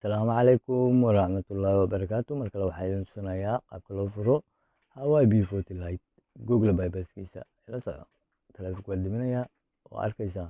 Asalaamu calaykum waraxmatullaahi wabarakaatu. Mar kale waxaa idin tusayaa qaabka loo furo Huawei P40 Lite Google bypasskiisa. Ila soco, taleefanka waa diminayaa oo arkaysaa.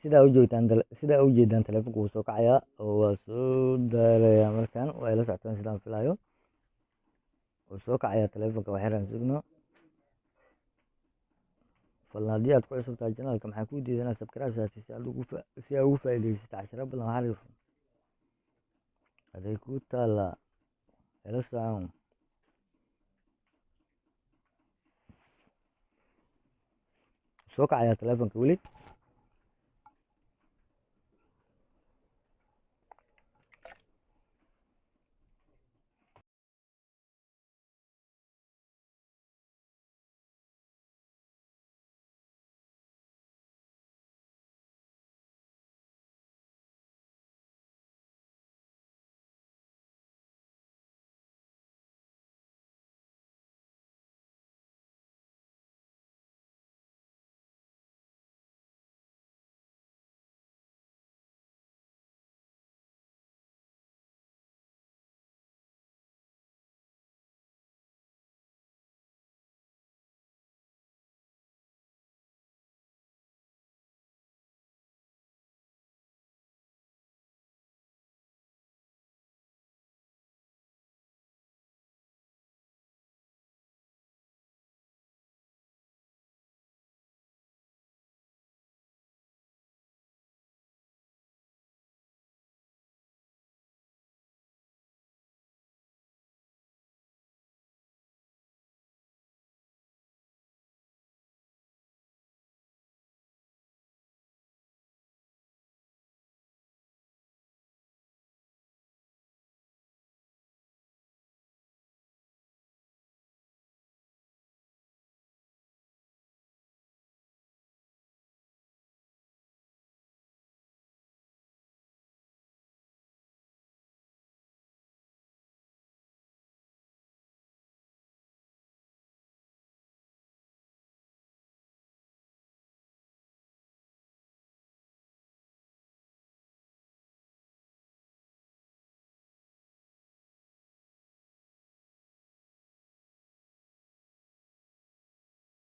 Sidaa u jeedaan taleefanku wuu soo kacayaa oo waa soo daarayaa. Markaan waa ila socotaan sidaan filayo. Wuu soo kacayaa taleefanka, wax yaraan sugno. Fadlan haddii aad ku cusub tahay channelka, maxaa kuu diiday inaad subscribe saartid si aad ugu faa'iidaysato casharro badan oo xariif ah. Haday kuu taalaa, ila socon. Soo kacayaa taleefanka weli.